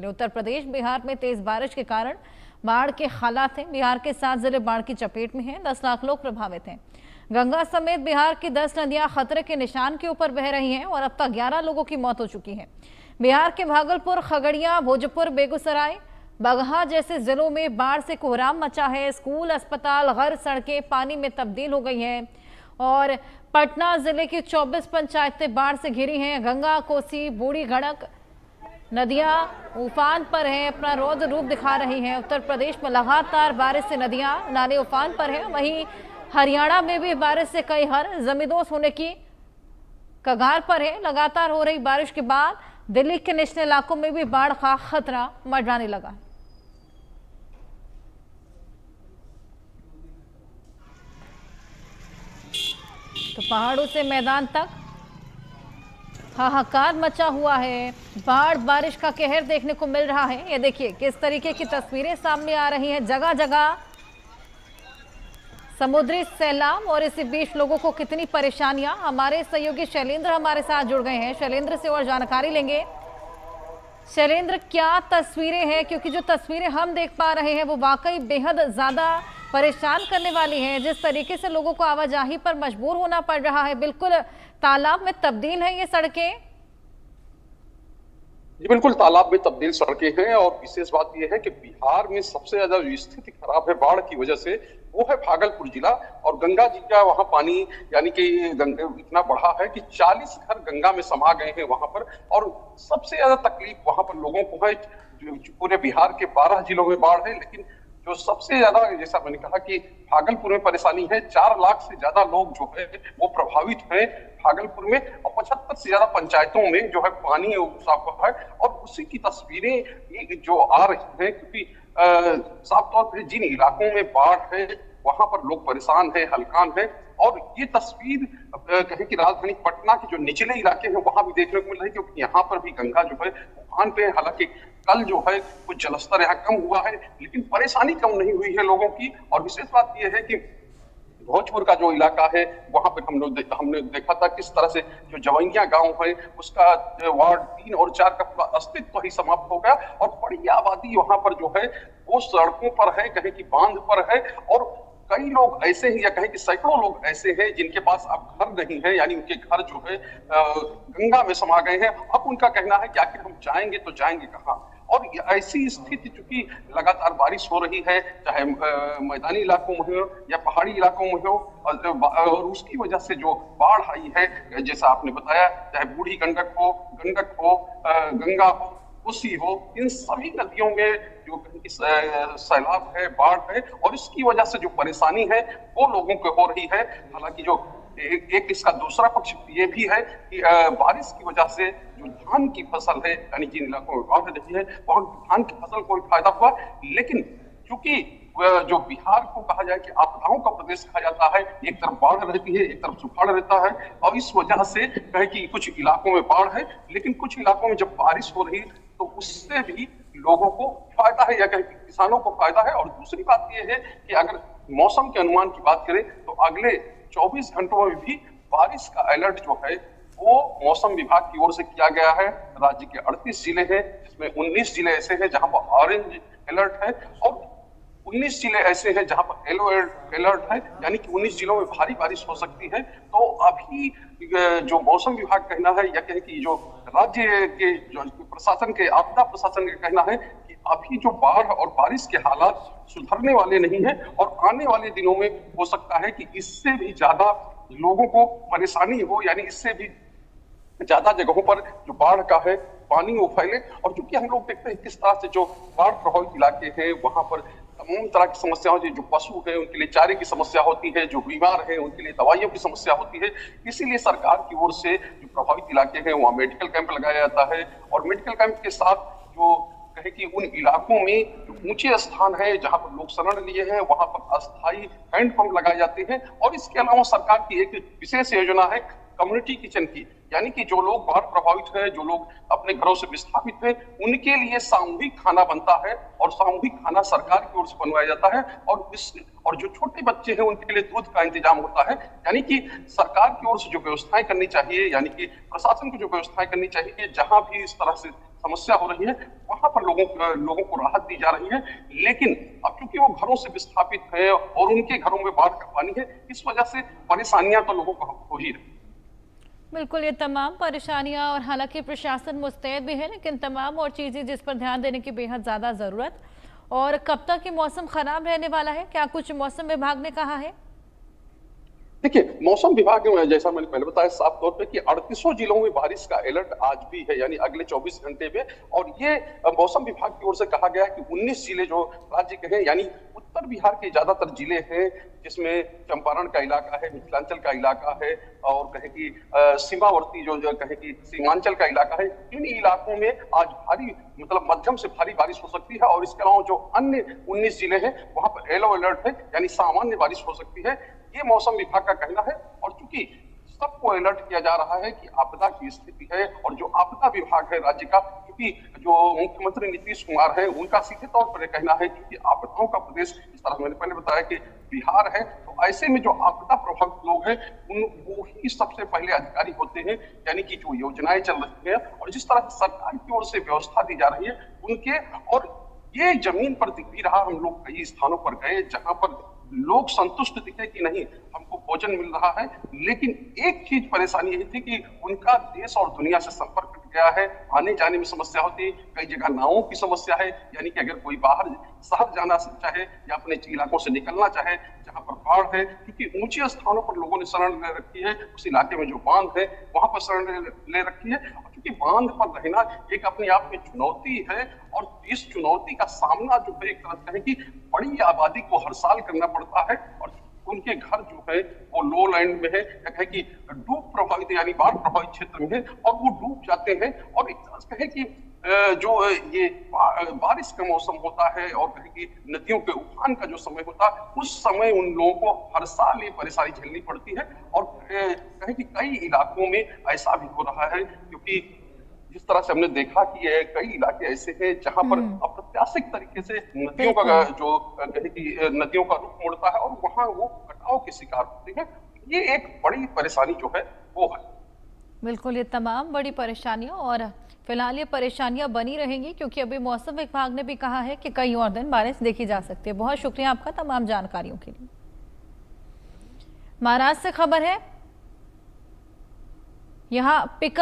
उत्तर प्रदेश बिहार में तेज बारिश के कारण बाढ़ के हालात हैं। बिहार के 7 जिले बाढ़ की चपेट में हैं। 10 लाख लोग प्रभावित हैं। गंगा समेत बिहार की 10 नदियां खतरे के निशान के ऊपर बह रही हैं और अब तक 11 लोगों की मौत हो चुकी है। बिहार के भागलपुर, खगड़िया, भोजपुर, बेगूसराय, बगहा जैसे जिलों में बाढ़ से कोहराम मचा है। स्कूल, अस्पताल, घर, सड़कें पानी में तब्दील हो गई हैं और पटना जिले की 24 पंचायतें बाढ़ से घिरी हैं। गंगा, कोसी, बूढ़ी गंडक नदियां उफान पर हैं, अपना रौद्र रूप दिखा रही हैं। उत्तर प्रदेश में लगातार बारिश से नदियां नाले उफान पर हैं। वहीं हरियाणा में भी बारिश से कई घर जमींदोज होने की कगार पर है। लगातार हो रही बारिश के बाद दिल्ली के निचले इलाकों में भी बाढ़ का खतरा मंडराने लगा। तो पहाड़ों से मैदान तक हाहाकार मचा हुआ है। बाढ़ बारिश का कहर देखने को मिल रहा है। ये देखिए किस तरीके की तस्वीरें सामने आ रही हैं। जगह जगह समुद्री सैलाब और इसी बीच लोगों को कितनी परेशानियां। हमारे सहयोगी शैलेंद्र हमारे साथ जुड़ गए हैं। शैलेंद्र से और जानकारी लेंगे। शैलेंद्र, क्या तस्वीरें हैं? क्योंकि जो तस्वीरें हम देख पा रहे हैं वो वाकई बेहद ज्यादा परेशान करने वाली हैं। जिस तरीके से लोगों को आवाजाही पर मजबूर होना पड़ रहा है, बिल्कुल तालाब में तब्दील है ये सड़कें। जी बिल्कुल, तालाब में तब्दील सड़कें हैं और विशेष बात यह है कि बिहार में सबसे ज्यादा जो स्थिति खराब है बाढ़ की वजह से वो है भागलपुर जिला। और गंगा जी का वहां पानी यानी कि इतना बढ़ा है कि 40 घर गंगा में समा गए हैं वहां पर। और सबसे ज्यादा तकलीफ वहां पर लोगों को है। पूरे बिहार के 12 जिलों में बाढ़ है, लेकिन जो सबसे ज्यादा, जैसा मैंने कहा कि भागलपुर में परेशानी है। 4 लाख से ज्यादा लोग जो है वो प्रभावित हैं भागलपुर में और 75 से ज्यादा पंचायतों में जो है पानी साफ हुआ है। और उसी की तस्वीरें जो आ रही हैं, क्योंकि साफ तौर पर जिन इलाकों में बाढ़ है वहां पर लोग परेशान है, हलकान है। और ये तस्वीर कहें कि राजधानी पटना के जो निचले इलाके हैं वहां भी देखने को मिल रही है, क्योंकि यहाँ पर भी गंगा जो है उफान पे। हालांकि कल जो है कुछ जलस्तर यहाँ कम हुआ है, लेकिन परेशानी कम नहीं हुई है लोगों की। और विशेष बात यह है कि भोजपुर का जो इलाका है वहां पर हमने देखा था किस तरह से जो जवैया गांव है उसका वार्ड 3 और 4 का पूरा अस्तित्व ही समाप्त हो गया। और बड़ी आबादी वहां पर जो है वो सड़कों पर है, कहीं की बांध पर है। और कई लोग ऐसे ही या कहें कि सैकड़ों लोग ऐसे हैं जिनके पास अब घर नहीं है, यानी उनके घर जो है गंगा में समा गए हैं। अब उनका कहना है कि आखिर हम जाएंगे तो जाएंगे कहाँ। और ऐसी स्थिति चूंकि लगातार बारिश हो रही है, चाहे मैदानी इलाकों में हो या पहाड़ी इलाकों में हो, और उसकी वजह से जो बाढ़ आई है, जैसा आपने बताया, चाहे बूढ़ी गंडक हो, गंगा हो, कोसी हो, इन सभी नदियों में जो सैलाब है, बाढ़ है। और इसकी वजह से जो परेशानी है वो लोगों को हो रही है। हालांकि जो एक इसका दूसरा पक्ष ये भी है कि बारिश की वजह से जो धान की फसल है, यानी जिन इलाकों में बाढ़ रही है वहां धान की फसल को फायदा हुआ। लेकिन चूंकि जो बिहार को कहा जाए कि आपदाओं का प्रदेश कहा जाता है, एक तरफ बाढ़ रहती है, एक तरफ सुखाड़ रहता है। और इस वजह से कहे कि कुछ इलाकों में बाढ़ है, लेकिन कुछ इलाकों में जब बारिश हो रही तो उससे भी लोगों को फायदा है या कहें कि किसानों को फायदा है। और दूसरी बात यह है कि अगर मौसम के अनुमान की बात करें तो अगले 24 घंटों में भी बारिश का अलर्ट जो है वो मौसम विभाग की ओर से किया गया है। राज्य के 38 जिले हैं, जिसमें 19 जिले ऐसे हैं जहां पर ऑरेंज अलर्ट है और 19 जिले ऐसे हैं जहां पर येलो अलर्ट है, यानी कि 19 जिलों में भारी बारिश हो सकती है। तो अभी जो मौसम विभाग कहना है या कहें कि जो राज्य के जो प्रशासन के, आपदा प्रशासन का कहना है कि अभी जो बाढ़ और बारिश के हालात सुधरने वाले नहीं है। और आने वाले दिनों में हो सकता है कि इससे भी ज्यादा लोगों को परेशानी हो, यानी इससे भी ज्यादा जगहों पर जो बाढ़ का है पानी वो फैले। और चूंकि हम लोग देखते हैं किस तरह से जो बाढ़ प्रभावित इलाके हैं वहां पर तमाम तरह की समस्या होती है। जो पशु है उनके लिए चारे की समस्या होती है, जो बीमार है उनके लिए दवाइयों की समस्या होती है। इसीलिए सरकार की ओर से जो प्रभावित इलाके हैं वहाँ मेडिकल कैंप लगाया जाता है। और मेडिकल कैंप के साथ जो कहे कि उन इलाकों में जो ऊंचे स्थान है जहां पर लोग शरण लिए हैं वहां पर अस्थायी हैंडपंप लगाए जाते हैं। और इसके अलावा सरकार की एक विशेष योजना है कम्युनिटी किचन की, यानी कि जो लोग बाढ़ प्रभावित है, जो लोग अपने घरों से विस्थापित हैं, उनके लिए सामूहिक खाना बनता है। और सामूहिक खाना सरकार की ओर से बनवाया जाता है। और जो छोटे बच्चे हैं उनके लिए दूध का इंतजाम होता है। यानी कि सरकार की ओर से जो व्यवस्थाएं करनी चाहिए, यानी कि प्रशासन को जो व्यवस्थाएं करनी चाहिए, जहां भी इस तरह से समस्या हो रही है, वहां पर लोगों को राहत दी जा रही है। लेकिन अब चूंकि वो घरों से विस्थापित है और उनके घरों में बाढ़ का पानी है, इस वजह से परेशानियां तो लोगों को हो ही रही। बिल्कुल, ये तमाम परेशानियां, और हालांकि प्रशासन मुस्तैद भी है, लेकिन तमाम और चीजें जिस पर ध्यान देने की बेहद ज्यादा जरूरत। और कब तक ये मौसम खराब रहने वाला है, क्या कुछ मौसम विभाग ने कहा है? देखिए, मौसम विभाग ने जैसा मैंने पहले बताया साफ तौर पे कि 38 जिलों में बारिश का अलर्ट आज भी है, यानी अगले 24 घंटे में। और ये मौसम विभाग की ओर से कहा गया है कि 19 जिले जो राज्य के हैं, यानी उत्तर बिहार के ज्यादातर जिले हैं, जिसमें चंपारण का इलाका है, मिथिलांचल का इलाका है, और कहे कि सीमावर्ती जो कहे कि सीमांचल का इलाका है, इन इलाकों में आज भारी मतलब मध्यम से भारी बारिश हो सकती है। और इसके अलावा जो अन्य 19 जिले हैं, वहां पर येलो अलर्ट है, यानी सामान्य बारिश हो सकती है। ये मौसम विभाग का कहना है। और चूंकि सबको अलर्ट किया जा रहा है कि आपदा की स्थिति है, और जो आपदा विभाग है राज्य का, क्योंकि जो मुख्यमंत्री नीतीश कुमार है, उनका सीधे तौर पर कहना है कि आपदाओं का प्रदेश, इस तरह मैंने पहले बताया कि बिहार है, तो ऐसे में जो आपदा प्रभावित लोग हैं वो ही सबसे पहले अधिकारी होते हैं, यानी कि जो योजनाएं चल रही है और जिस तरह सरकार की ओर से व्यवस्था दी जा रही है उनके। और ये जमीन पर दिख भी रहा, हम लोग कई स्थानों पर गए जहां पर लोग संतुष्ट दिखे कि नहीं, हमको भोजन मिल रहा है, लेकिन एक चीज परेशानी यही थी कि उनका देश और दुनिया से संपर्क कट गया है, आने जाने में समस्या होती है, कई जगह नावों की समस्या है, यानी कि अगर कोई बाहर शहर जाना चाहे या अपने इलाकों से निकलना चाहे जहां पर बाढ़ है, क्योंकि ऊंचे स्थानों पर लोगों ने शरण ले रखी है, उस इलाके में जो बांध है वहां पर शरण ले रखी है। क्योंकि बांध पर रहना एक अपने आप में चुनौती है, और इस चुनौती का सामना जो है एक तरह से है कि बड़ी आबादी को हर साल करना पड़ता है, और उनके घर जो है वो लो लैंड में है, या कहे कि डूब प्रभावित यानी बाढ़ प्रभावित क्षेत्र में है, और वो डूब जाते हैं। और एक तरह से कहे कि जो ये बारिश का मौसम होता है और कहे कि नदियों के उफान का जो समय होता है, उस समय उन लोगों को हर साल ये परेशानी झेलनी पड़ती है। और कहे कि कई इलाकों में ऐसा भी हो रहा है, क्योंकि जिस तरह से हमने देखा कि ये कई इलाके ऐसे हैं जहां पर अप्रत्याशित तरीके से नदियों का जो कहे कि नदियों का रुख मुड़ता है और वहां वो कटाव के शिकार होते हैं। ये एक बड़ी परेशानी जो है वो है। बिल्कुल, ये तमाम बड़ी परेशानियां, और फिलहाल ये परेशानियां बनी रहेंगी, क्योंकि अभी मौसम विभाग ने भी कहा है कि कई और दिन बारिश देखी जा सकती है। बहुत शुक्रिया आपका तमाम जानकारियों के लिए। महाराष्ट्र से खबर है, यहाँ पिकअप